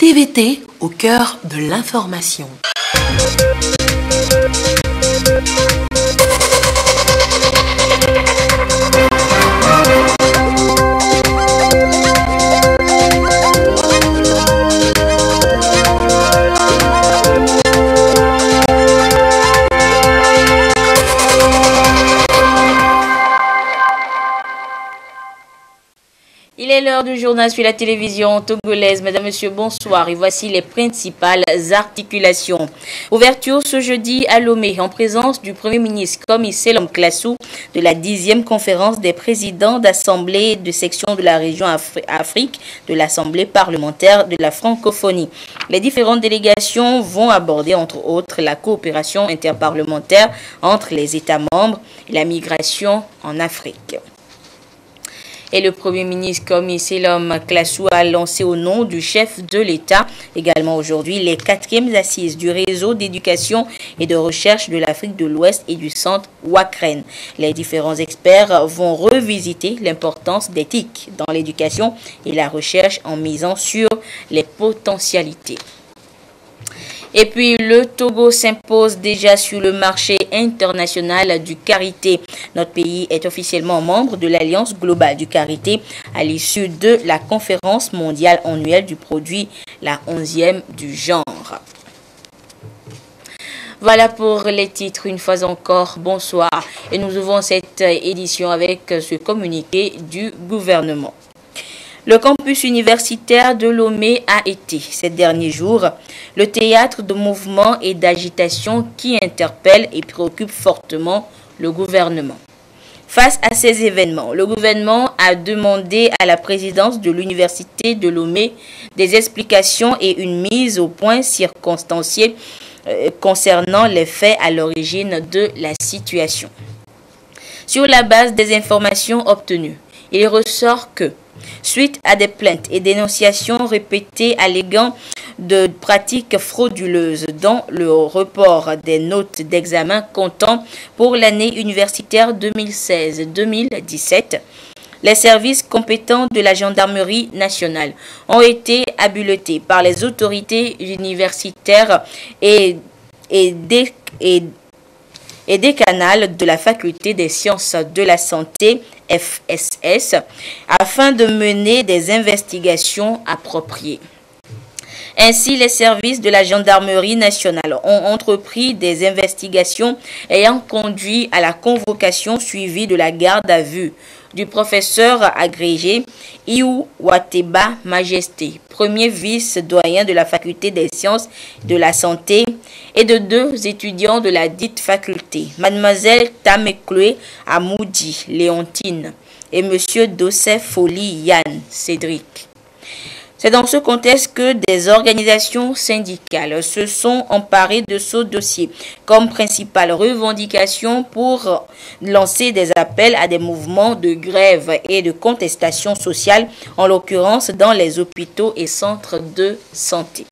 TVT au cœur de l'information. Il est l'heure du journal sur la télévision togolaise. Mesdames, Messieurs, bonsoir. Et voici les principales articulations. Ouverture ce jeudi à Lomé en présence du Premier ministre Komi Selom Klassou de la 10e conférence des présidents d'assemblée de section de la région Afrique de l'Assemblée parlementaire de la francophonie. Les différentes délégations vont aborder entre autres la coopération interparlementaire entre les États membres et la migration en Afrique. Et le Premier ministre Komi Selom Klassou a lancé au nom du chef de l'État également aujourd'hui les 4e assises du réseau d'éducation et de recherche de l'Afrique de l'Ouest et du centre Wakren. Les différents experts vont revisiter l'importance d'éthique dans l'éducation et la recherche en misant sur les potentialités. Et puis, le Togo s'impose déjà sur le marché international du karité. Notre pays est officiellement membre de l'Alliance globale du karité à l'issue de la conférence mondiale annuelle du produit, la 11e du genre. Voilà pour les titres. Une fois encore, bonsoir. Et nous ouvrons cette édition avec ce communiqué du gouvernement. Le campus universitaire de Lomé a été, ces derniers jours, le théâtre de mouvements et d'agitation qui interpellent et préoccupent fortement le gouvernement. Face à ces événements, le gouvernement a demandé à la présidence de l'université de Lomé des explications et une mise au point circonstanciée concernant les faits à l'origine de la situation. Sur la base des informations obtenues, il ressort que suite à des plaintes et dénonciations répétées alléguant de pratiques frauduleuses dont le report des notes d'examen comptant pour l'année universitaire 2016-2017, les services compétents de la gendarmerie nationale ont été habilités par les autorités universitaires et décanales de la faculté des sciences de la santé FSS afin de mener des investigations appropriées. Ainsi, les services de la gendarmerie nationale ont entrepris des investigations ayant conduit à la convocation suivie de la garde à vue du professeur agrégé Iou Wateba Majesté, premier vice-doyen de la faculté des sciences de la santé, et de 2 étudiants de la dite faculté, mademoiselle Tamekloé Amoudi Léontine et monsieur Dossé Foli Yann Cédric. C'est dans ce contexte que des organisations syndicales se sont emparées de ce dossier comme principale revendication pour lancer des appels à des mouvements de grève et de contestation sociale, en l'occurrence dans les hôpitaux et centres de santé.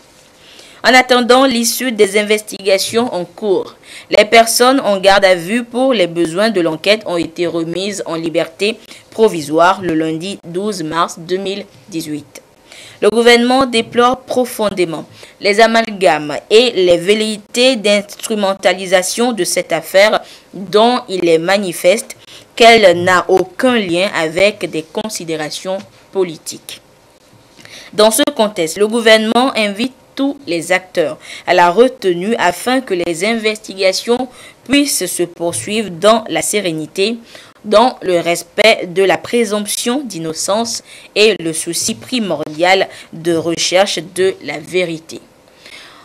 En attendant l'issue des investigations en cours, les personnes en garde à vue pour les besoins de l'enquête ont été remises en liberté provisoire le lundi 12 mars 2018. Le gouvernement déplore profondément les amalgames et les velléités d'instrumentalisation de cette affaire dont il est manifeste qu'elle n'a aucun lien avec des considérations politiques. Dans ce contexte, le gouvernement invite tous les acteurs à la retenue afin que les investigations puissent se poursuivre dans la sérénité, dans le respect de la présomption d'innocence et le souci primordial de recherche de la vérité.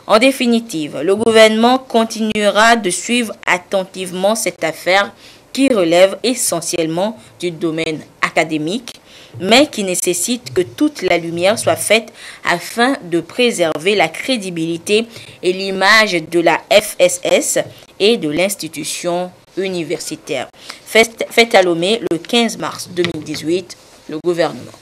En définitive, le gouvernement continuera de suivre attentivement cette affaire qui relève essentiellement du domaine académique, mais qui nécessite que toute la lumière soit faite afin de préserver la crédibilité et l'image de la FSS et de l'institution universitaire. Fête à Lomé le 15 mars 2018, le gouvernement.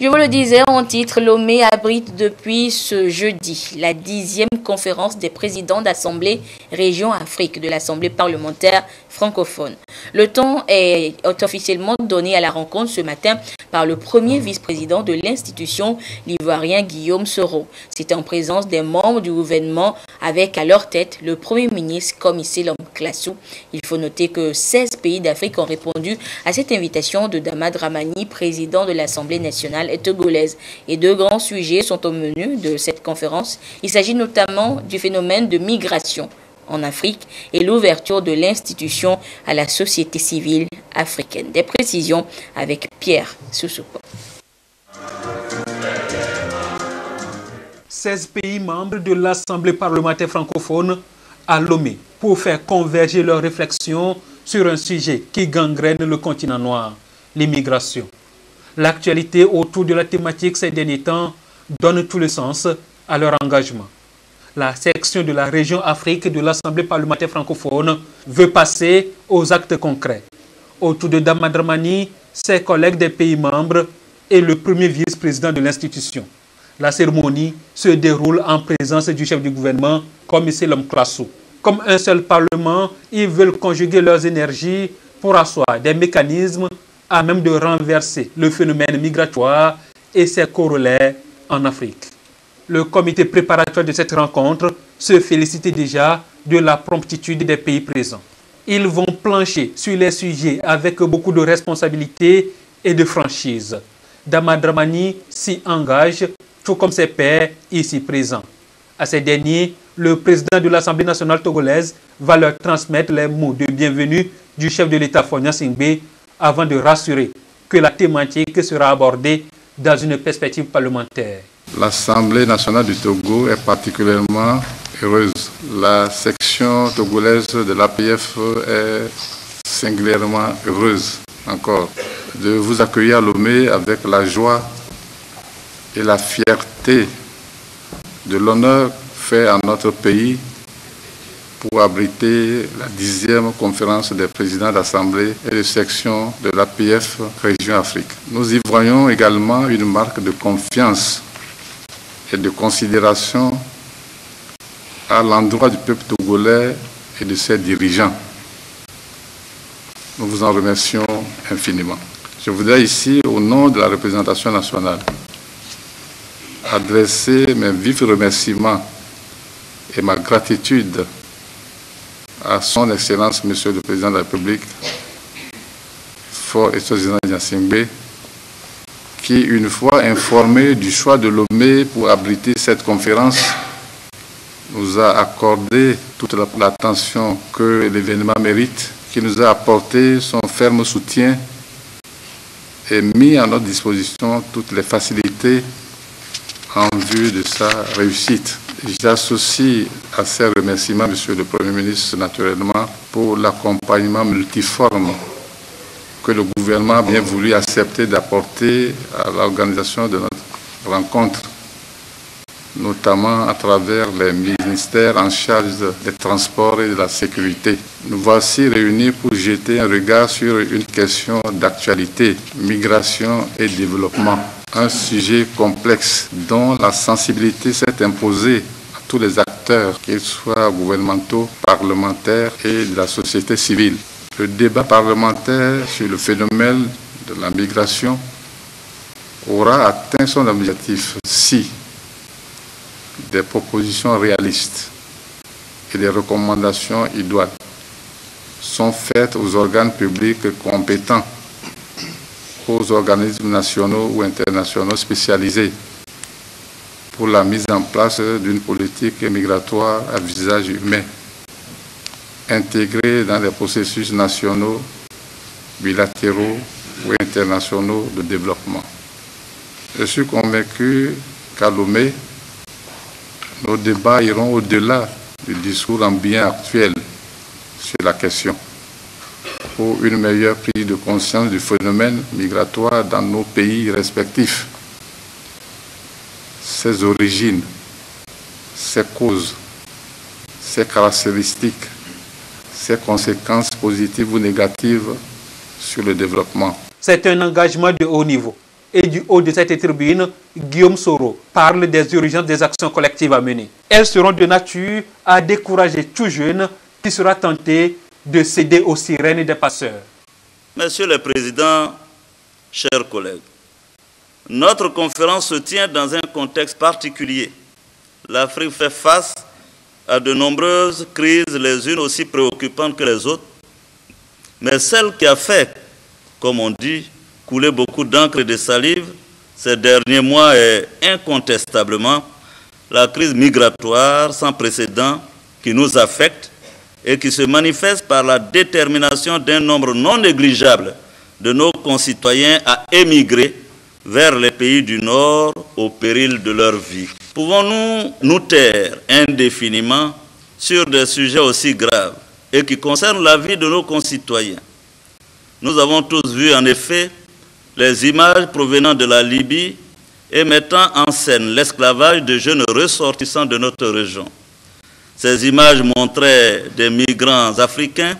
Je vous le disais en titre, Lomé abrite depuis ce jeudi la 10e conférence des présidents d'Assemblée Région Afrique de l'Assemblée parlementaire francophone. Le temps est officiellement donné à la rencontre ce matin par le premier vice-président de l'institution, l'ivoirien Guillaume Soro. C'était en présence des membres du gouvernement avec à leur tête le premier ministre Comissé Lom Classou. Il faut noter que 16 pays d'Afrique ont répondu à cette invitation de Dama Dramani, président de l'Assemblée nationale togolaise. Et deux grands sujets sont au menu de cette conférence. Il s'agit notamment du phénomène de migration en Afrique et l'ouverture de l'institution à la société civile africaine. Des précisions avec Pierre Soussoupo. 16 pays membres de l'Assemblée parlementaire francophone à Lomé pour faire converger leurs réflexions sur un sujet qui gangrène le continent noir, l'immigration. L'actualité autour de la thématique ces derniers temps donne tout le sens à leur engagement. La section de la région Afrique de l'Assemblée parlementaire francophone veut passer aux actes concrets. Autour de Dama Dramani, ses collègues des pays membres et le premier vice-président de l'institution. La cérémonie se déroule en présence du chef du gouvernement, Comissé Lom Classou. Comme un seul parlement, ils veulent conjuguer leurs énergies pour asseoir des mécanismes à même de renverser le phénomène migratoire et ses corollaires en Afrique. Le comité préparatoire de cette rencontre se félicite déjà de la promptitude des pays présents. Ils vont plancher sur les sujets avec beaucoup de responsabilité et de franchise. Dama Dramani s'y engage, tout comme ses pairs ici présents. À ces derniers, le président de l'Assemblée nationale togolaise va leur transmettre les mots de bienvenue du chef de l'État Fogna Singbe avant de rassurer que la thématique sera abordée dans une perspective parlementaire. L'Assemblée nationale du Togo est particulièrement heureuse. La section togolaise de l'APF est singulièrement heureuse encore de vous accueillir à Lomé avec la joie et la fierté de l'honneur fait à notre pays pour abriter la 10e conférence des présidents d'Assemblée et de section de l'APF Région Afrique. Nous y voyons également une marque de confiance et de considération à l'endroit du peuple togolais et de ses dirigeants. Nous vous en remercions infiniment. Je voudrais ici, au nom de la représentation nationale, adresser mes vifs remerciements et ma gratitude à son Excellence, Monsieur le Président de la République, Fort Eswatini Gnassingbé, qui, une fois informé du choix de Lomé pour abriter cette conférence, nous a accordé toute l'attention que l'événement mérite, qui nous a apporté son ferme soutien et mis à notre disposition toutes les facilités en vue de sa réussite. J'associe à ces remerciements, Monsieur le Premier ministre, naturellement, pour l'accompagnement multiforme que le gouvernement a bien voulu accepter d'apporter à l'organisation de notre rencontre, notamment à travers les ministères en charge des transports et de la sécurité. Nous voici réunis pour jeter un regard sur une question d'actualité, migration et développement. Un sujet complexe dont la sensibilité s'est imposée à tous les acteurs, qu'ils soient gouvernementaux, parlementaires et de la société civile. Le débat parlementaire sur le phénomène de la migration aura atteint son objectif si des propositions réalistes et des recommandations idoines sont faites aux organes publics compétents, aux organismes nationaux ou internationaux spécialisés pour la mise en place d'une politique migratoire à visage humain, intégrée dans les processus nationaux, bilatéraux ou internationaux de développement. Je suis convaincu qu'à Lomé, nos débats iront au-delà du discours ambiant actuel sur la question, pour une meilleure prise de conscience du phénomène migratoire dans nos pays respectifs, ses origines, ses causes, ses caractéristiques, ses conséquences positives ou négatives sur le développement. C'est un engagement de haut niveau. Et du haut de cette tribune, Guillaume Soro parle des urgences des actions collectives à mener. Elles seront de nature à décourager tout jeune qui sera tenté de céder aux sirènes des passeurs. Monsieur le Président, chers collègues, notre conférence se tient dans un contexte particulier. L'Afrique fait face à de nombreuses crises, les unes aussi préoccupantes que les autres, mais celle qui a fait, comme on dit, couler beaucoup d'encre et de salive ces derniers mois est incontestablement la crise migratoire sans précédent qui nous affecte et qui se manifeste par la détermination d'un nombre non négligeable de nos concitoyens à émigrer vers les pays du Nord au péril de leur vie. Pouvons-nous nous taire indéfiniment sur des sujets aussi graves et qui concernent la vie de nos concitoyens? Nous avons tous vu en effet les images provenant de la Libye et mettant en scène l'esclavage de jeunes ressortissants de notre région. Ces images montraient des migrants africains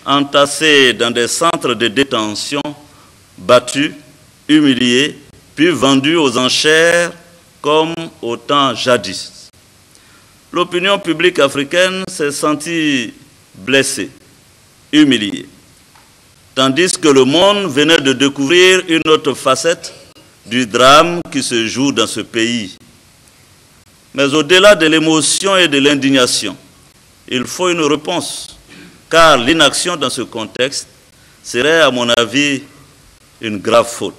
entassés dans des centres de détention, battus, humiliés, puis vendus aux enchères comme au temps jadis. L'opinion publique africaine s'est sentie blessée, humiliée, tandis que le monde venait de découvrir une autre facette du drame qui se joue dans ce pays. Mais au-delà de l'émotion et de l'indignation, il faut une réponse, car l'inaction dans ce contexte serait, à mon avis, une grave faute.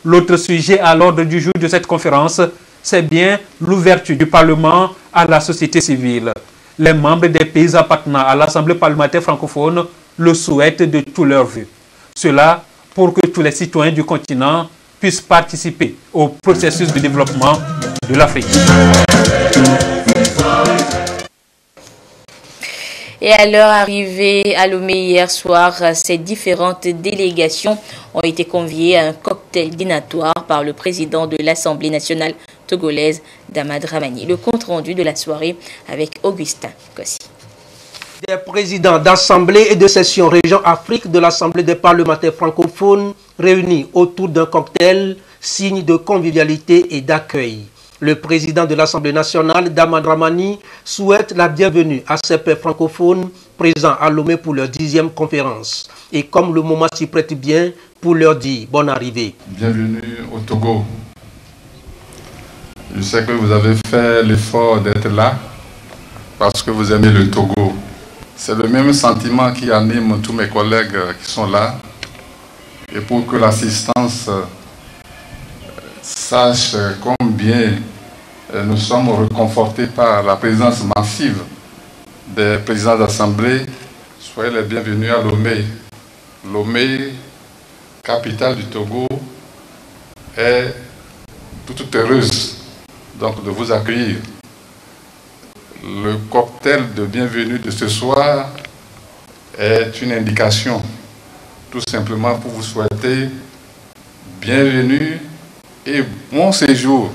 L'autre sujet à l'ordre du jour de cette conférence, c'est bien l'ouverture du Parlement à la société civile. Les membres des pays appartenant à l'Assemblée parlementaire francophone le souhaitent de tout leur vœu. Cela pour que tous les citoyens du continent puissent participer au processus de développement de l'Afrique. Et à leur arrivée à Lomé hier soir, ces différentes délégations ont été conviées à un cocktail dînatoire par le président de l'Assemblée nationale togolaise, Dama Dramani. Le compte-rendu de la soirée avec Augustin Kossi. Des présidents d'assemblée et de session région Afrique de l'Assemblée des parlementaires francophones réunis autour d'un cocktail, signe de convivialité et d'accueil. Le président de l'Assemblée nationale, Dama Dramani, souhaite la bienvenue à ces pairs francophones présents à Lomé pour leur 10e conférence. Et comme le moment s'y prête bien, pour leur dire bonne arrivée. Bienvenue au Togo. Je sais que vous avez fait l'effort d'être là parce que vous aimez le Togo. C'est le même sentiment qui anime tous mes collègues qui sont là. Et pour que l'assistance sache combien nous sommes réconfortés par la présence massive des présidents d'assemblée, soyez les bienvenus à Lomé. Lomé, capitale du Togo, est toute heureuse donc de vous accueillir. Le cocktail de bienvenue de ce soir est une indication, tout simplement pour vous souhaiter bienvenue et bon séjour.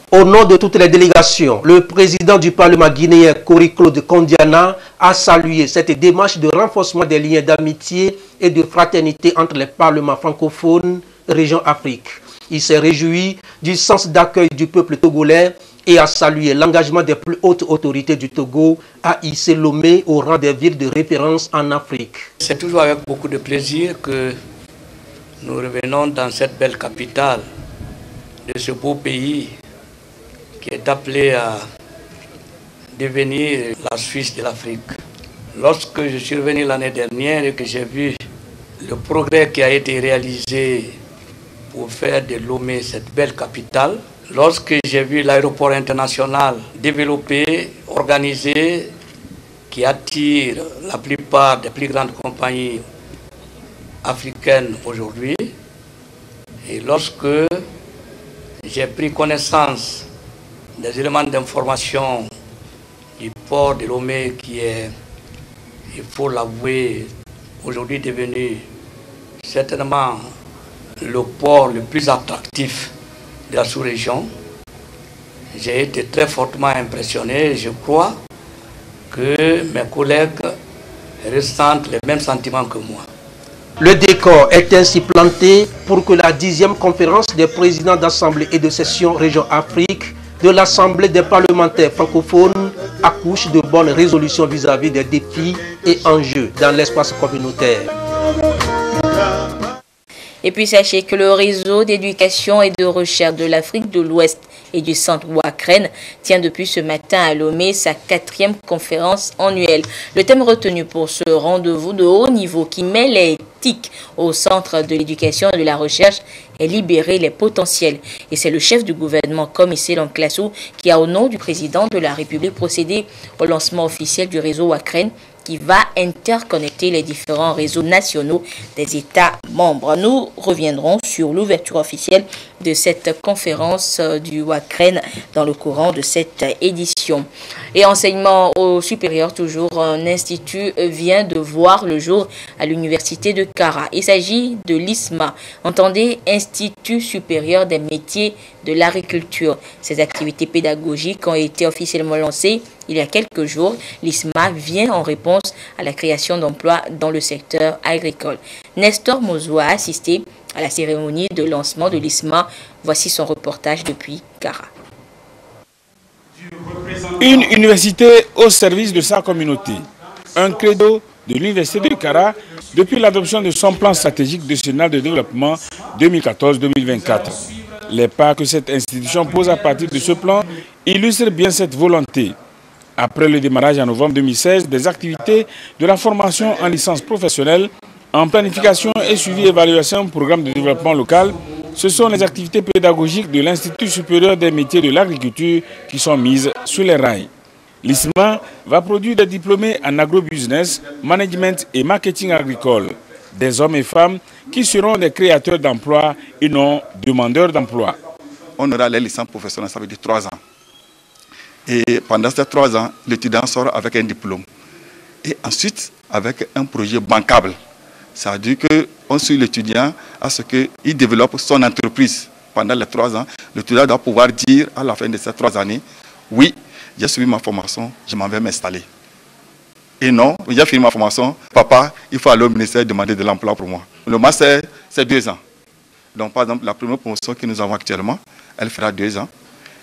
Au nom de toutes les délégations, le président du Parlement guinéen, Kori Claude Kondiana, a salué cette démarche de renforcement des liens d'amitié et de fraternité entre les parlements francophones région Afrique. Il s'est réjoui du sens d'accueil du peuple togolais et a salué l'engagement des plus hautes autorités du Togo à hisser Lomé au rang des villes de référence en Afrique. C'est toujours avec beaucoup de plaisir que nous revenons dans cette belle capitale de ce beau pays qui est appelé à devenir la Suisse de l'Afrique. Lorsque je suis revenu l'année dernière et que j'ai vu le progrès qui a été réalisé pour faire de Lomé cette belle capitale, lorsque j'ai vu l'aéroport international développé, organisé, qui attire la plupart des plus grandes compagnies africaines aujourd'hui, et lorsque j'ai pris connaissance des éléments d'information du port de Lomé qui est, il faut l'avouer, aujourd'hui devenu certainement le port le plus attractif de la sous-région, j'ai été très fortement impressionné et je crois que mes collègues ressentent les mêmes sentiments que moi. Le décor est ainsi planté pour que la 10e conférence des présidents d'assemblée et de session région Afrique de l'Assemblée des parlementaires francophones accouche de bonnes résolutions vis-à-vis des défis et enjeux dans l'espace communautaire. Et puis sachez que le réseau d'éducation et de recherche de l'Afrique de l'Ouest et du centre Wakren tient depuis ce matin à Lomé sa 4e conférence annuelle. Le thème retenu pour ce rendez-vous de haut niveau qui met l'éthique au centre de l'éducation et de la recherche est libérer les potentiels. Et c'est le chef du gouvernement, Commissaire Lanklassou, qui a au nom du président de la République procédé au lancement officiel du réseau Wakren, qui va interconnecter les différents réseaux nationaux des États membres. Nous reviendrons sur l'ouverture officielle de cette conférence du Wakren dans le courant de cette édition. Et enseignement au supérieur, toujours, un institut vient de voir le jour à l'université de Kara. Il s'agit de l'ISMA, entendez Institut supérieur des métiers de l'agriculture. Ces activités pédagogiques ont été officiellement lancées il y a quelques jours. L'ISMA vient en réponse à la création d'emplois dans le secteur agricole. Nestor Mozo a assisté à la cérémonie de lancement de l'ISMA. Voici son reportage depuis Kara. Une université au service de sa communauté. Un credo de l'université de Kara depuis l'adoption de son plan stratégique décennal de développement 2014-2024. Les pas que cette institution pose à partir de ce plan illustrent bien cette volonté. Après le démarrage en novembre 2016 des activités de la formation en licence professionnelle, en planification et suivi évaluation programme de développement local, ce sont les activités pédagogiques de l'Institut supérieur des métiers de l'agriculture qui sont mises sur les rails. L'ISMA va produire des diplômés en agrobusiness, management et marketing agricole. Des hommes et femmes qui seront des créateurs d'emplois et non demandeurs d'emploi. On aura les licences professionnelles, ça veut dire 3 ans. Et pendant ces 3 ans, l'étudiant sort avec un diplôme. Et ensuite, avec un projet bancable. Ça veut dire qu'on suit l'étudiant à ce qu'il développe son entreprise. Pendant les 3 ans, l'étudiant doit pouvoir dire à la fin de ces 3 années, oui, j'ai suivi ma formation, je m'en vais m'installer. Et non, j'ai fini ma formation, papa, il faut aller au ministère demander de l'emploi pour moi. Le master, c'est 2 ans. Donc, par exemple, la première promotion que nous avons actuellement, elle fera 2 ans.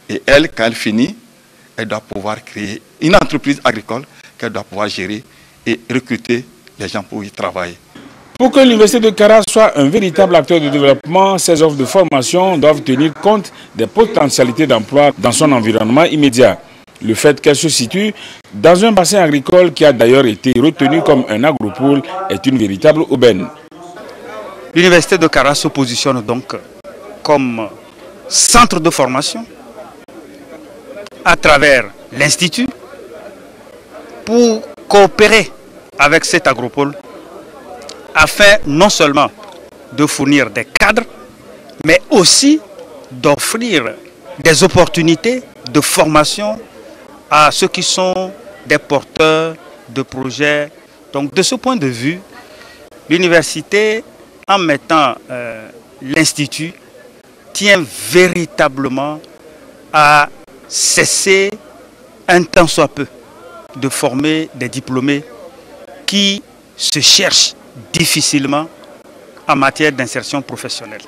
Et elle, quand elle finit, elle doit pouvoir créer une entreprise agricole qu'elle doit pouvoir gérer et recruter les gens pour y travailler. Pour que l'université de Kara soit un véritable acteur de développement, ces offres de formation doivent tenir compte des potentialités d'emploi dans son environnement immédiat. Le fait qu'elle se situe dans un bassin agricole qui a d'ailleurs été retenu comme un agropole est une véritable aubaine. L'université de Kara se positionne donc comme centre de formation à travers l'Institut pour coopérer avec cet agropole afin non seulement de fournir des cadres, mais aussi d'offrir des opportunités de formation à ceux qui sont des porteurs de projets. Donc de ce point de vue, l'université, en mettant l'Institut, tient véritablement à cesser un tant soit peu de former des diplômés qui se cherchent difficilement en matière d'insertion professionnelle.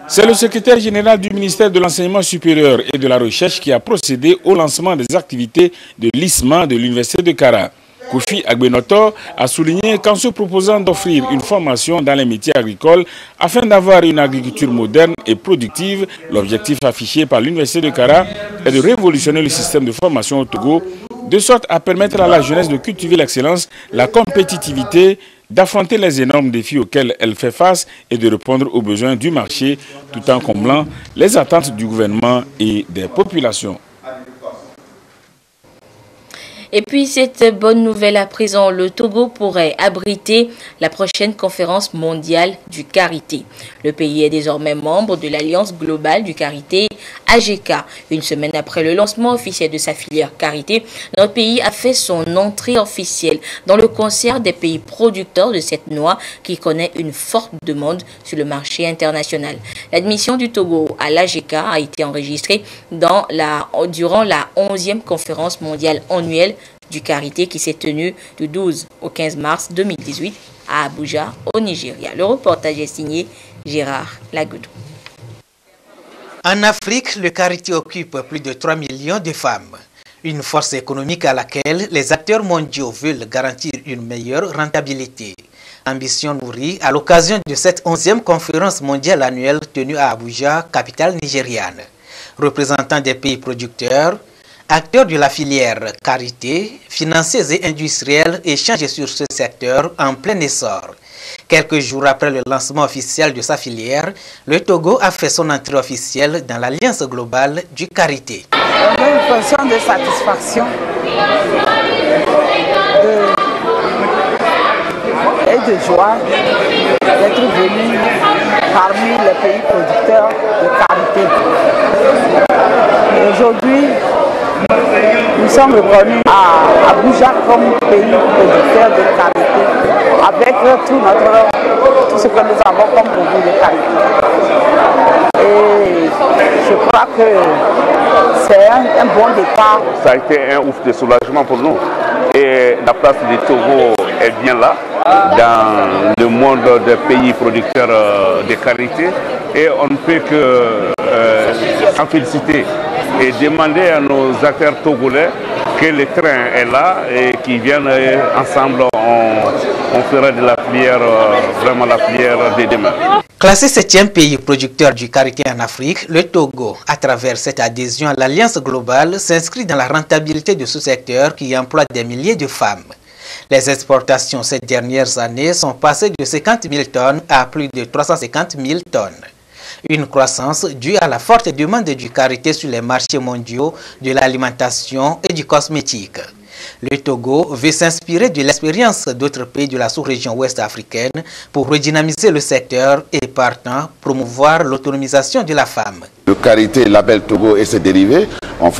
C'est le secrétaire général du ministère de l'Enseignement supérieur et de la Recherche qui a procédé au lancement des activités de l'ISMA de l'université de Kara. Kofi Agbenotor a souligné qu'en se proposant d'offrir une formation dans les métiers agricoles afin d'avoir une agriculture moderne et productive, l'objectif affiché par l'université de Kara est de révolutionner le système de formation au Togo, de sorte à permettre à la jeunesse de cultiver l'excellence, la compétitivité, d'affronter les énormes défis auxquels elle fait face et de répondre aux besoins du marché tout en comblant les attentes du gouvernement et des populations. Et puis cette bonne nouvelle à présent, le Togo pourrait abriter la prochaine conférence mondiale du karité. Le pays est désormais membre de l'Alliance globale du karité AGK. Une semaine après le lancement officiel de sa filière karité, notre pays a fait son entrée officielle dans le concert des pays producteurs de cette noix qui connaît une forte demande sur le marché international. L'admission du Togo à l'AGK a été enregistrée durant la 11e conférence mondiale annuelle du karité qui s'est tenue du 12 au 15 mars 2018 à Abuja, au Nigeria. Le reportage est signé Gérard Lagoudou. En Afrique, le karité occupe plus de 3 millions de femmes. Une force économique à laquelle les acteurs mondiaux veulent garantir une meilleure rentabilité. Ambition nourrie à l'occasion de cette 11e conférence mondiale annuelle tenue à Abuja, capitale nigériane. Représentants des pays producteurs, acteurs de la filière carité, financiers et industriels échangent sur ce secteur en plein essor. Quelques jours après le lancement officiel de sa filière, le Togo a fait son entrée officielle dans l'Alliance globale du karité. On a une position de satisfaction et de joie d'être venu parmi les pays producteurs de karité. Aujourd'hui, nous sommes revenus à Abuja comme pays producteur de karité, avec tout ce que nous avons comme produit de karité. Et je crois que c'est un bon départ. Ça a été un ouf de soulagement pour nous. Et la place du Togo est bien là, dans le monde des pays producteurs de karité. Et on ne peut que s'en féliciter et demander à nos acteurs togolais que le train est là et qu'ils viennent ensemble, on fera de la filière, vraiment la filière de demain. Classé 7e pays producteur du karité en Afrique, le Togo, à travers cette adhésion à l'Alliance globale, s'inscrit dans la rentabilité de ce secteur qui emploie des milliers de femmes. Les exportations ces dernières années sont passées de 50 000 tonnes à plus de 350 000 tonnes. Une croissance due à la forte demande du karité sur les marchés mondiaux de l'alimentation et du cosmétique. Le Togo veut s'inspirer de l'expérience d'autres pays de la sous-région ouest africaine pour redynamiser le secteur et partant promouvoir l'autonomisation de la femme. Le karité, label Togo et ses dérivés, on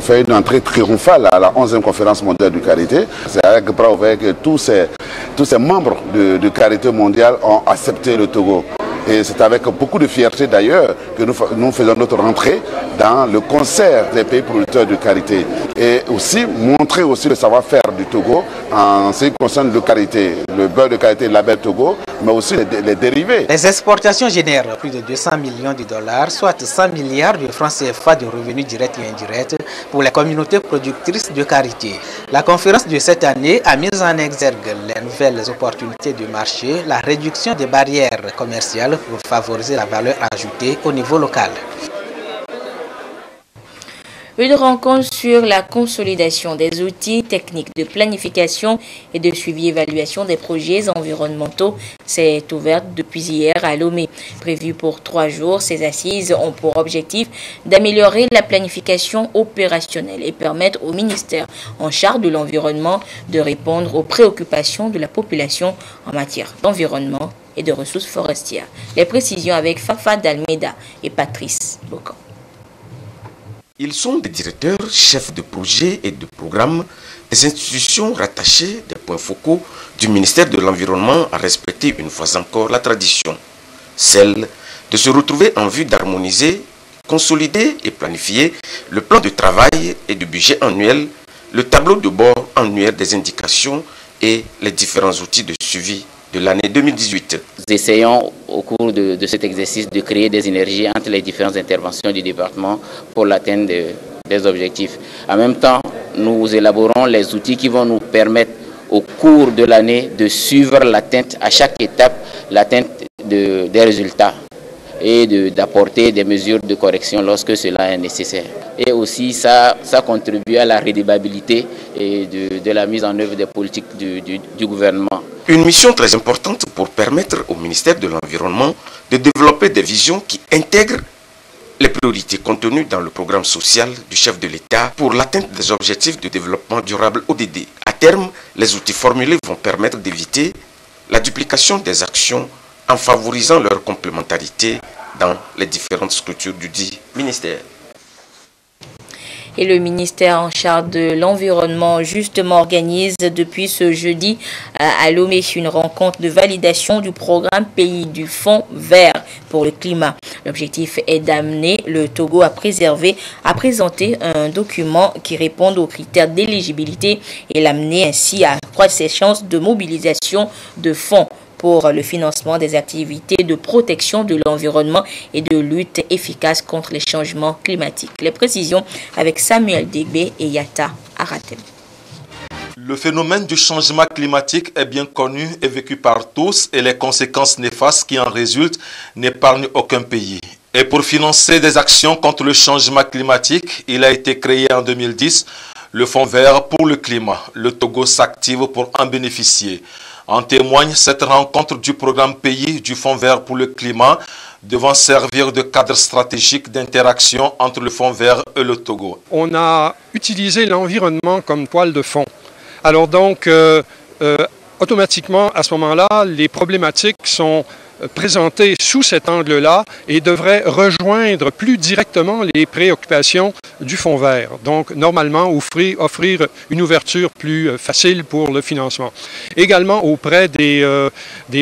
fait une entrée triomphale à la 11e conférence mondiale du karité. C'est avec bras ouverts que tous ces membres du karité mondial ont accepté le Togo. Et c'est avec beaucoup de fierté d'ailleurs que nous faisons notre rentrée dans le concert des pays producteurs de karité. Et aussi montrer aussi le savoir-faire du Togo en ce qui concerne le karité, le beurre de karité, le label Togo, mais aussi les dérivés. Les exportations génèrent plus de 200 millions de dollars, soit 100 milliards de francs CFA de revenus directs et indirects pour les communautés productrices de karité. La conférence de cette année a mis en exergue les nouvelles opportunités de marché, la réduction des barrières commerciales pour favoriser la valeur ajoutée au niveau local. Une rencontre sur la consolidation des outils techniques de planification et de suivi-évaluation des projets environnementaux s'est ouverte depuis hier à Lomé. Prévue pour 3 jours, ces assises ont pour objectif d'améliorer la planification opérationnelle et permettre au ministère en charge de l'environnement de répondre aux préoccupations de la population en matière d'environnement et de ressources forestières. Les précisions avec Fafa Dalmeda et Patrice Bocan. Ils sont des directeurs, chefs de projet et de programmes, des institutions rattachées, des points focaux du ministère de l'Environnement à respecter une fois encore la tradition, celle de se retrouver en vue d'harmoniser, consolider et planifier le plan de travail et de budget annuel, le tableau de bord annuel des indications et les différents outils de suivi de l'année 2018. Nous essayons au cours de cet exercice de créer des synergies entre les différentes interventions du département pour l'atteinte des objectifs. En même temps, nous élaborons les outils qui vont nous permettre au cours de l'année de suivre l'atteinte à chaque étape, l'atteinte des résultats et d'apporter des mesures de correction lorsque cela est nécessaire. Et aussi, ça contribue à la rédébabilité et de la mise en œuvre des politiques du gouvernement. Une mission très importante pour permettre au ministère de l'Environnement de développer des visions qui intègrent les priorités contenues dans le programme social du chef de l'État pour l'atteinte des objectifs de développement durable ODD. À terme, les outils formulés vont permettre d'éviter la duplication des actions en favorisant leur complémentarité dans les différentes structures du dit ministère. Et le ministère en charge de l'environnement justement organise depuis ce jeudi à Lomé une rencontre de validation du programme Pays du Fonds vert pour le climat. L'objectif est d'amener le Togo à présenter un document qui réponde aux critères d'éligibilité et l'amener ainsi à accroître ses chances de mobilisation de fonds pour le financement des activités de protection de l'environnement et de lutte efficace contre les changements climatiques. Les précisions avec Samuel Degbe et Yata Aratem. Le phénomène du changement climatique est bien connu et vécu par tous et les conséquences néfastes qui en résultent n'épargnent aucun pays. Et pour financer des actions contre le changement climatique, il a été créé en 2010 le Fonds vert pour le climat. Le Togo s'active pour en bénéficier. En témoigne cette rencontre du programme pays du Fonds vert pour le climat devant servir de cadre stratégique d'interaction entre le Fonds vert et le Togo. On a utilisé l'environnement comme toile de fond. Alors donc, automatiquement, à ce moment-là, les problématiques sont présentées sous cet angle-là et devraient rejoindre plus directement les préoccupations du Fonds vert. Donc, normalement, offrir une ouverture plus facile pour le financement. Également auprès des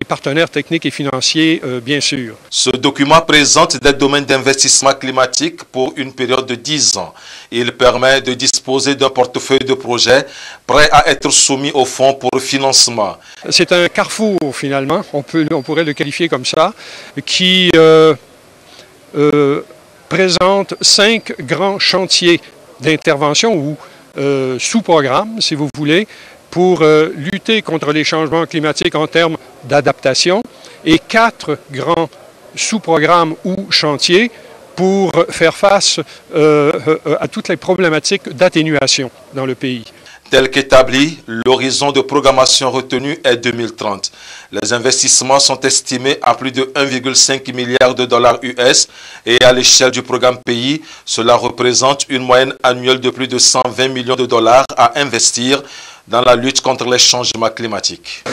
partenaires techniques et financiers, bien sûr. Ce document présente des domaines d'investissement climatique pour une période de 10 ans. Il permet de disposer d'un portefeuille de projets prêts à être soumis au fonds pour financement. C'est un carrefour, finalement, on pourrait le qualifier comme ça, qui présente 5 grands chantiers d'intervention ou sous-programmes, si vous voulez, pour lutter contre les changements climatiques en termes d'adaptation et 4 grands sous-programmes ou chantiers pour faire face à toutes les problématiques d'atténuation dans le pays. Tel qu'établi, l'horizon de programmation retenu est 2030. Les investissements sont estimés à plus de 1,5 milliard de dollars US et à l'échelle du programme pays, cela représente une moyenne annuelle de plus de 120 millions de dollars à investir dans la lutte contre les changements climatiques.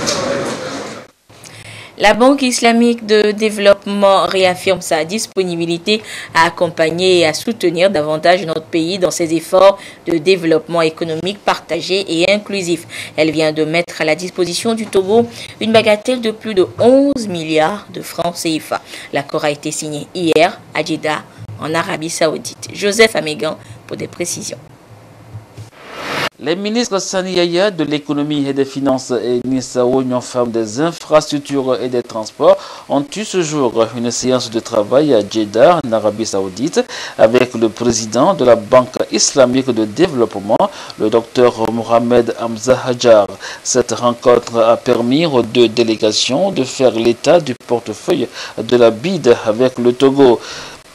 La Banque islamique de développement réaffirme sa disponibilité à accompagner et à soutenir davantage notre pays dans ses efforts de développement économique partagé et inclusif. Elle vient de mettre à la disposition du Togo une bagatelle de plus de 11 milliards de francs CFA. L'accord a été signé hier à Jeddah, en Arabie Saoudite. Joseph Amégan pour des précisions. Les ministres Sani Yaya de l'économie et des finances et Nissa Oignon Femme des infrastructures et des transports ont eu ce jour une séance de travail à Jeddah, en Arabie Saoudite, avec le président de la Banque islamique de développement, le docteur Mohamed Hamza Hajar. Cette rencontre a permis aux deux délégations de faire l'état du portefeuille de la BID avec le Togo.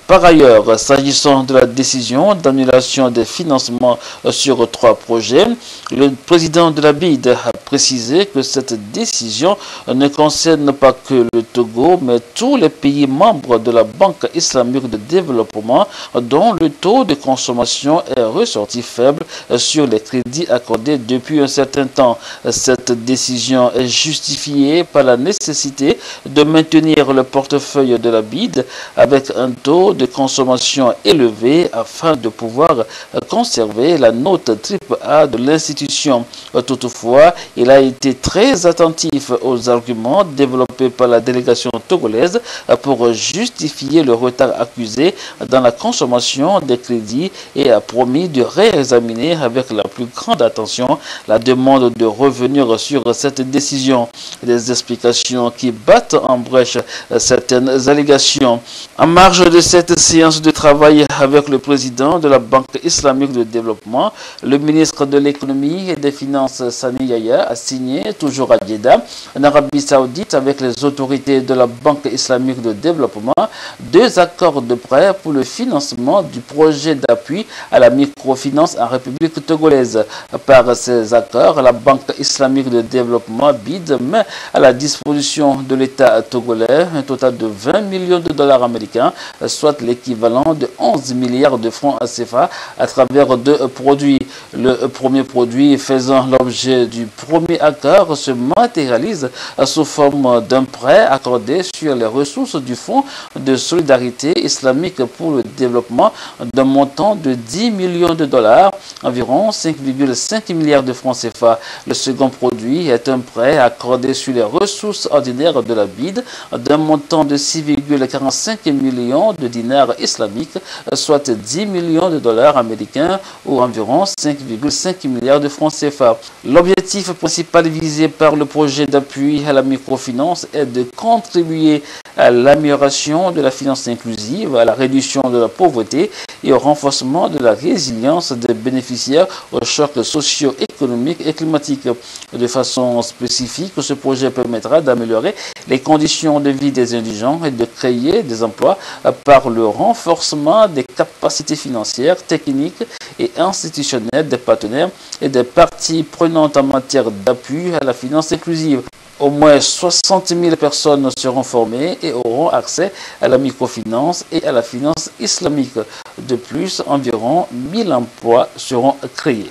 Par ailleurs, s'agissant de la décision d'annulation des financements sur 3 projets, le président de la BID a précisé que cette décision ne concerne pas que le Togo, mais tous les pays membres de la Banque islamique de développement dont le taux de consommation est ressorti faible sur les crédits accordés depuis un certain temps. Cette décision est justifiée par la nécessité de maintenir le portefeuille de la BID avec un taux de consommation élevée afin de pouvoir conserver la note AAA de l'institution. Toutefois, il a été très attentif aux arguments développés par la délégation togolaise pour justifier le retard accusé dans la consommation des crédits et a promis de réexaminer avec la plus grande attention la demande de revenir sur cette décision. Des explications qui battent en brèche certaines allégations. En marge de cette séance de travail avec le président de la Banque islamique de développement, le ministre de l'économie et des finances Sani Yaya a signé, toujours à Jeddah, en Arabie Saoudite, avec les autorités de la Banque islamique de développement, 2 accords de prêt pour le financement du projet d'appui à la microfinance en République togolaise. Par ces accords, la Banque islamique de développement BID met à la disposition de l'État togolais un total de 20 millions de dollars américains, soit l'équivalent de 11 milliards de francs CFA à travers 2 produits. Le premier produit faisant l'objet du premier accord se matérialise sous forme d'un prêt accordé sur les ressources du Fonds de solidarité islamique pour le développement d'un montant de 10 millions de dollars, environ 5,5 milliards de francs CFA. Le second produit est un prêt accordé sur les ressources ordinaires de la BID d'un montant de 6,45 millions de dinars islamiques, soit 10 millions de dollars américains ou environ 5,5 milliards de francs CFA. L'objectif principal visé par le projet d'appui à la microfinance est de contribuer à l'amélioration de la finance inclusive, à la réduction de la pauvreté et au renforcement de la résilience des bénéficiaires aux chocs socio-économiques et climatiques. De façon spécifique, ce projet permettra d'améliorer les conditions de vie des indigents et de créer des emplois par le renforcement des capacités financières, techniques et institutionnelles des partenaires et des parties prenantes en matière d'appui à la finance inclusive. Au moins 60 000 personnes seront formées et auront accès à la microfinance et à la finance islamique. De plus, environ 1000 emplois seront créés.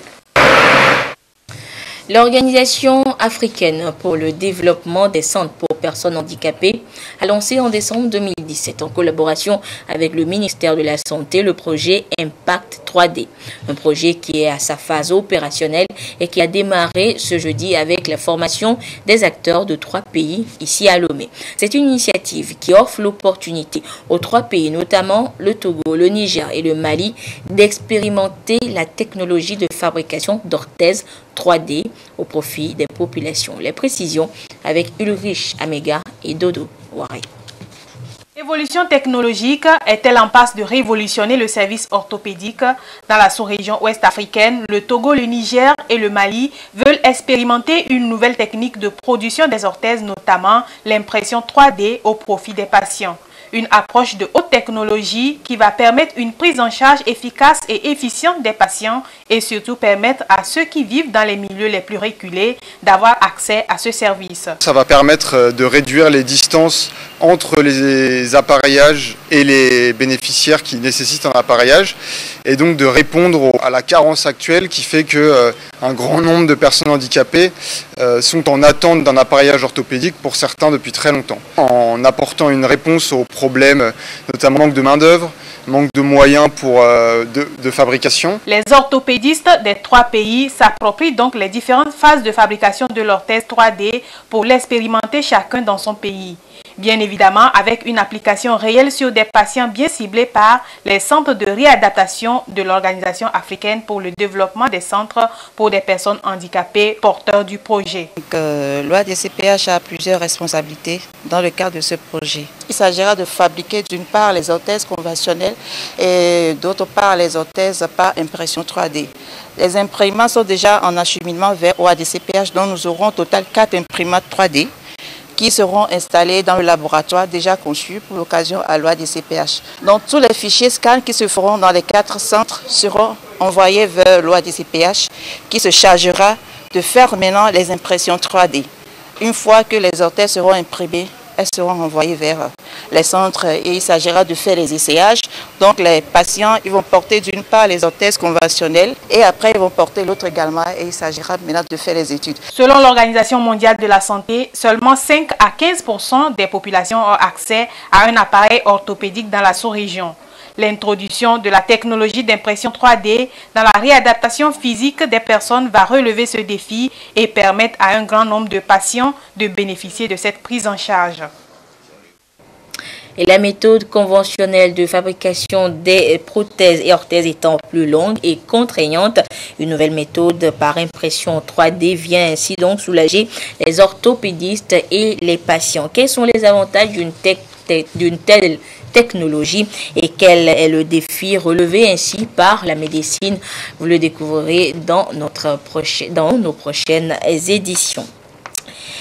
L'Organisation africaine pour le développement des centres pour personnes handicapées a lancé en décembre 2017, en collaboration avec le ministère de la Santé, le projet Impact 3D. Un projet qui est à sa phase opérationnelle et qui a démarré ce jeudi avec la formation des acteurs de 3 pays ici à Lomé. C'est une initiative qui offre l'opportunité aux 3 pays, notamment le Togo, le Niger et le Mali, d'expérimenter la technologie de fabrication d'orthèses 3D au profit des populations. Les précisions avec Ulrich Amega et Dodo Waré. L'évolution technologique est-elle en passe de révolutionner le service orthopédique dans la sous-région ouest africaine? Le Togo, le Niger et le Mali veulent expérimenter une nouvelle technique de production des orthèses, notamment l'impression 3D au profit des patients. Une approche de haute technologie qui va permettre une prise en charge efficace et efficiente des patients et surtout permettre à ceux qui vivent dans les milieux les plus reculés d'avoir accès à ce service. Ça va permettre de réduire les distances entre les appareillages et les bénéficiaires qui nécessitent un appareillage et donc de répondre à la carence actuelle qui fait que un grand nombre de personnes handicapées sont en attente d'un appareillage orthopédique pour certains depuis très longtemps. En apportant une réponse aux problèmes, notamment manque de main-d'œuvre, manque de moyens de fabrication. Les orthopédistes des 3 pays s'approprient donc les différentes phases de fabrication de l'orthèse 3D pour l'expérimenter chacun dans son pays. Bien évidemment, avec une application réelle sur des patients bien ciblés par les centres de réadaptation de l'Organisation africaine pour le développement des centres pour des personnes handicapées porteurs du projet. L'OADCPH a plusieurs responsabilités dans le cadre de ce projet. Il s'agira de fabriquer d'une part les orthèses conventionnelles et d'autre part les orthèses par impression 3D. Les imprimantes sont déjà en acheminement vers OADCPH, dont nous aurons au total 4 imprimantes 3D qui seront installés dans le laboratoire déjà conçu pour l'occasion à l'OADCPH. Donc tous les fichiers scan qui se feront dans les 4 centres seront envoyés vers l'OADCPH qui se chargera de faire maintenant les impressions 3D. Une fois que les orthèses seront imprimées, elles seront envoyées vers les centres et il s'agira de faire les essayages. Donc les patients ils vont porter d'une part les orthèses conventionnelles et après ils vont porter l'autre également et il s'agira maintenant de faire les études. Selon l'Organisation mondiale de la santé, seulement 5 à 15% des populations ont accès à un appareil orthopédique dans la sous-région. L'introduction de la technologie d'impression 3D dans la réadaptation physique des personnes va relever ce défi et permettre à un grand nombre de patients de bénéficier de cette prise en charge. Et la méthode conventionnelle de fabrication des prothèses et orthèses étant plus longue et contraignante, une nouvelle méthode par impression 3D vient ainsi donc soulager les orthopédistes et les patients. Quels sont les avantages d'une telle technologie et quel est le défi relevé ainsi par la médecine? Vous le découvrirez dans nos prochaines éditions.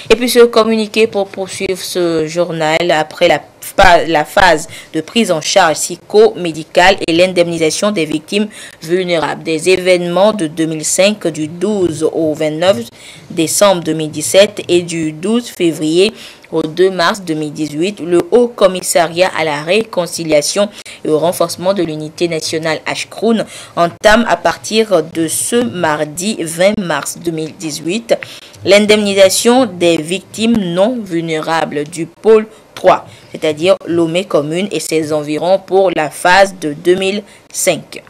Et puis ce communiqué pour poursuivre ce journal après la phase de prise en charge psychomédicale et l'indemnisation des victimes vulnérables des événements de 2005 du 12 au 29 décembre 2017 et du 12 février au 2 mars 2018, le Haut Commissariat à la réconciliation et au renforcement de l'unité nationale HCROUN entame à partir de ce mardi 20 mars 2018 l'indemnisation des victimes non vulnérables du pôle 3, c'est-à-dire Lomé commune et ses environs pour la phase de 2005.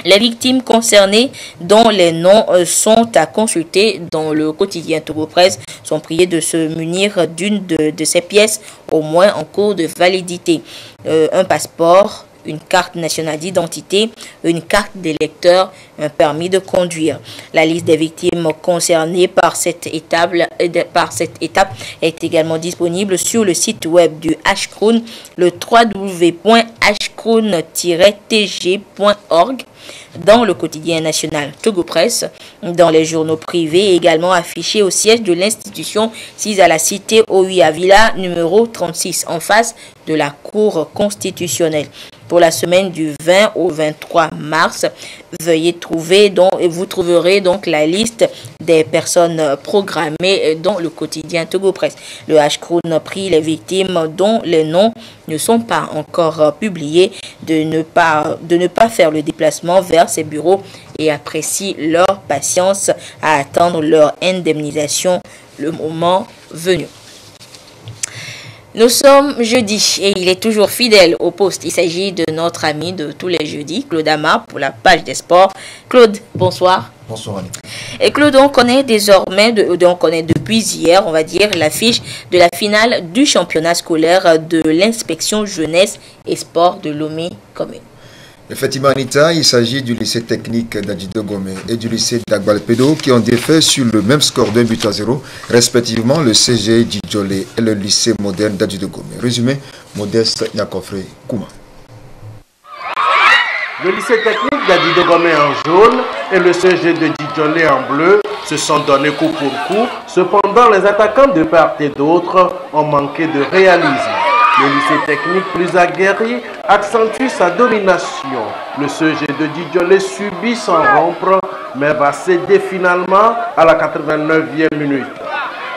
Les victimes concernées, dont les noms sont à consulter dans le quotidien Togo Presse, sont priées de se munir d'une de ces pièces, au moins en cours de validité. Un passeport, une carte nationale d'identité, une carte d'électeur, un permis de conduire. La liste des victimes concernées par cette étape est également disponible sur le site web du HCROUN, le www.hcroun-tg.org, dans le quotidien national Togo Presse, dans les journaux privés, également affichés au siège de l'institution 6 à la cité Ouyavila numéro 36, en face de la Cour constitutionnelle. Pour la semaine du 20 au 23 mars, veuillez trouver et vous trouverez donc la liste des personnes programmées dans le quotidien Togo Presse. Le HCROUN prie les victimes dont les noms ne sont pas encore publiés de ne pas faire le déplacement vers ces bureaux et apprécie leur patience à attendre leur indemnisation le moment venu. Nous sommes jeudi et il est toujours fidèle au poste. Il s'agit de notre ami de tous les jeudis, Claude Amar, pour la page des sports. Claude, bonsoir. Bonsoir Annie. Et Claude, on connaît désormais, on connaît depuis hier, on va dire, l'affiche de la finale du championnat scolaire de l'inspection jeunesse et sport de Lomé commune. Effectivement, Anita, il s'agit du lycée technique d'Adjido Gomé et du lycée d'Agbalpedo qui ont défait sur le même score d'1-0, respectivement le CG Djidjolé et le lycée moderne d'Adjido Gomé. Résumé, Modeste Yakofre Kouma. Le lycée technique d'Adjido Gomé en jaune et le CG de Djidjolé en bleu se sont donnés coup pour coup. Cependant, les attaquants de part et d'autre ont manqué de réalisme. Le lycée technique plus aguerri accentue sa domination. Le CG de Djidjolé subit sans rompre, mais va céder finalement à la 89e minute.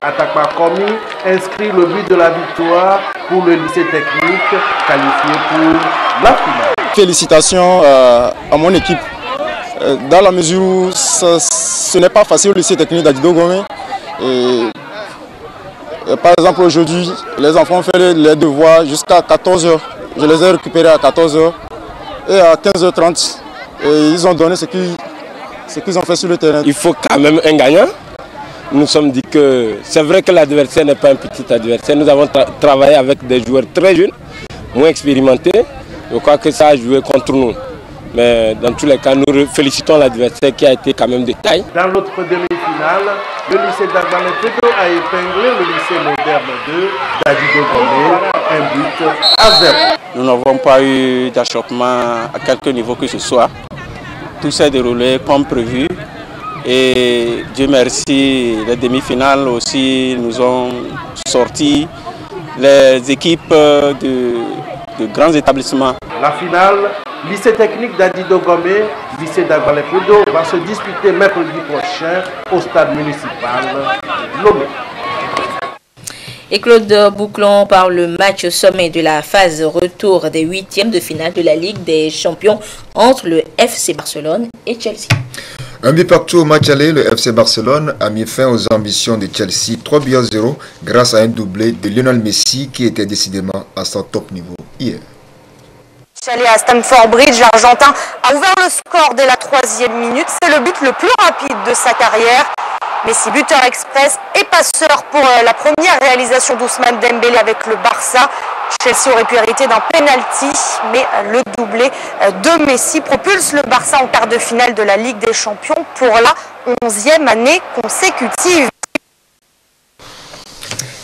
Atakpa Komi inscrit le but de la victoire pour le lycée technique, qualifié pour la finale. Félicitations à mon équipe. Dans la mesure où ce n'est pas facile au lycée technique d'Adjido Gomé. Par exemple, aujourd'hui, les enfants ont fait les devoirs jusqu'à 14h. Je les ai récupérés à 14h. Et à 15h30, ils ont donné ce qu'ils ont fait sur le terrain. Il faut quand même un gagnant. Nous nous sommes dit que c'est vrai que l'adversaire n'est pas un petit adversaire. Nous avons travaillé avec des joueurs très jeunes, moins expérimentés. Je crois que ça a joué contre nous. Mais dans tous les cas, nous félicitons l'adversaire qui a été quand même de taille. Dans l'autre demi-finale, le lycée d'Agbalpedo a épinglé le lycée moderne 2 d'Adjido Gomé, un but à 0. Nous n'avons pas eu d'achoppement à quelque niveau que ce soit. Tout s'est déroulé comme prévu. Et Dieu merci, les demi-finales aussi nous ont sorti les équipes de grands établissements. La finale, lycée technique d'Adjido Gomé, lycée d'Agbalpedo va se disputer mercredi prochain au stade municipal Lomé. Et Claude, bouclons par le match sommet de la phase retour des huitièmes de finale de la Ligue des Champions entre le FC Barcelone et Chelsea. Un but partout au match aller, le FC Barcelone a mis fin aux ambitions de Chelsea 3-0 grâce à un doublé de Lionel Messi qui était décidément à son top niveau hier. Allé à Stamford Bridge, l'Argentin a ouvert le score dès la 3e minute. C'est le but le plus rapide de sa carrière. Messi, buteur express et passeur pour la première réalisation d'Ousmane Dembélé avec le Barça. Chelsea aurait pu hériter d'un penalty, mais le doublé de Messi propulse le Barça en quart de finale de la Ligue des Champions pour la 11e année consécutive.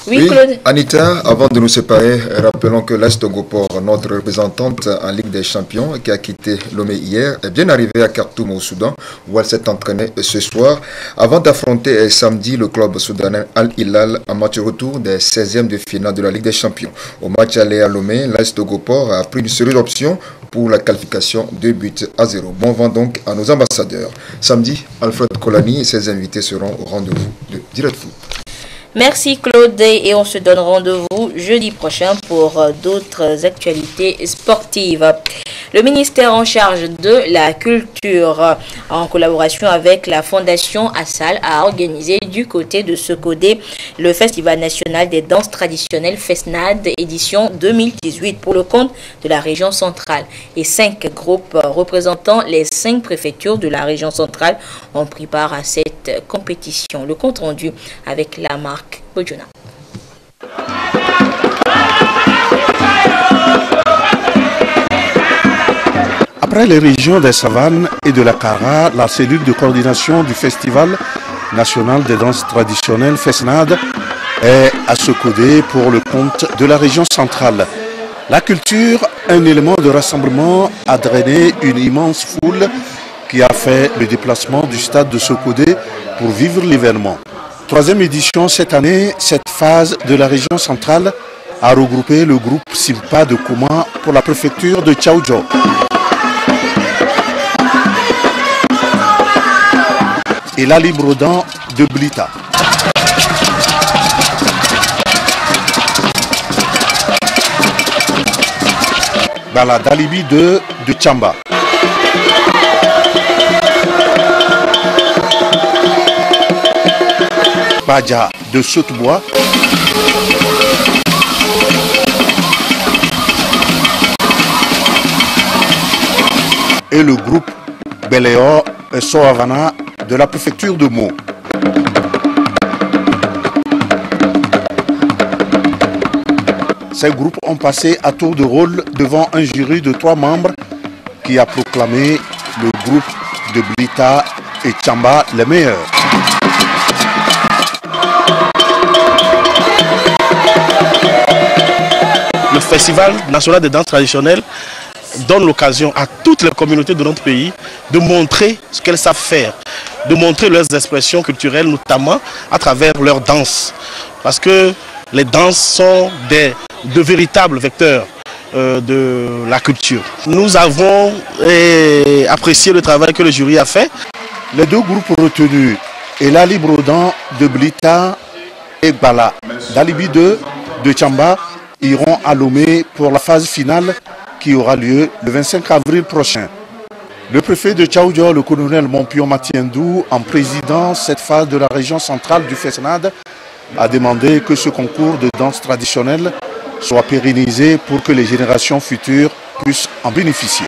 Oui, Claude. Anita, avant de nous séparer, rappelons que l'Est Togoport, notre représentante en Ligue des Champions, qui a quitté Lomé hier, est bien arrivée à Khartoum au Soudan, où elle s'est entraînée ce soir, avant d'affronter samedi le club soudanais Al-Hilal en match retour des 16e de finale de la Ligue des Champions. Au match aller à Lomé, l'Est Togoport a pris une sérieuse option pour la qualification 2-0. Bon vent donc à nos ambassadeurs. Samedi, Alfred Kolani et ses invités seront au rendez-vous de Direct Foot. Merci Claude et on se donne rendez-vous jeudi prochain pour d'autres actualités sportives. Le ministère en charge de la culture, en collaboration avec la Fondation Assal, a organisé du côté de Socodé le Festival national des danses traditionnelles FESNAD édition 2018 pour le compte de la région centrale. Et 5 groupes représentant les 5 préfectures de la région centrale ont pris part à cette compétition. Le compte rendu avec la marque Bojuna. Après les régions des Savanes et de la Kara, la cellule de coordination du Festival national des danses traditionnelles FESNAD est à Socodé pour le compte de la région centrale. La culture, un élément de rassemblement, a drainé une immense foule qui a fait le déplacement du stade de Socodé pour vivre l'événement. 3e édition cette année, cette phase de la région centrale a regroupé le groupe Simpa de Kouma pour la préfecture de Tchaoudjo. Et Lali Brodan de Blita. Bala Dalibi de Tchamba. Badja de Sautebois. Et le groupe Beléo et Soavana de la préfecture de Meaux. Ces groupes ont passé à tour de rôle devant un jury de 3 membres qui a proclamé le groupe de Blita et Tchamba les meilleurs. Le Festival national des danses traditionnelles donne l'occasion à toutes les communautés de notre pays de montrer ce qu'elles savent faire, de montrer leurs expressions culturelles, notamment à travers leurs danses. Parce que les danses sont de véritables vecteurs de la culture. Nous avons apprécié le travail que le jury a fait. Les 2 groupes retenus, Elali Brodan de Blita et Bala Dalibi de Tchamba, iront à Lomé pour la phase finale qui aura lieu le 25 avril prochain. Le préfet de Tchaoudjo, le colonel Mompion Matiendou, en présidant cette phase de la région centrale du FESNAD, a demandé que ce concours de danse traditionnelle soit pérennisé pour que les générations futures puissent en bénéficier.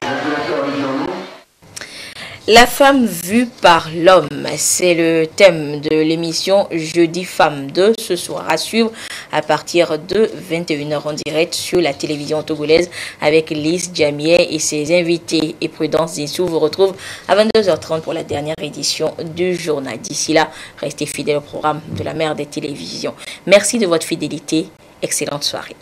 La femme vue par l'homme, c'est le thème de l'émission Jeudi Femmes 2 ce soir à suivre à partir de 21h en direct sur la télévision togolaise avec Lise Djamier et ses invités. Et Prudence Zissou vous retrouve à 22h30 pour la dernière édition du journal. D'ici là, restez fidèles au programme de la mère des télévisions. Merci de votre fidélité. Excellente soirée.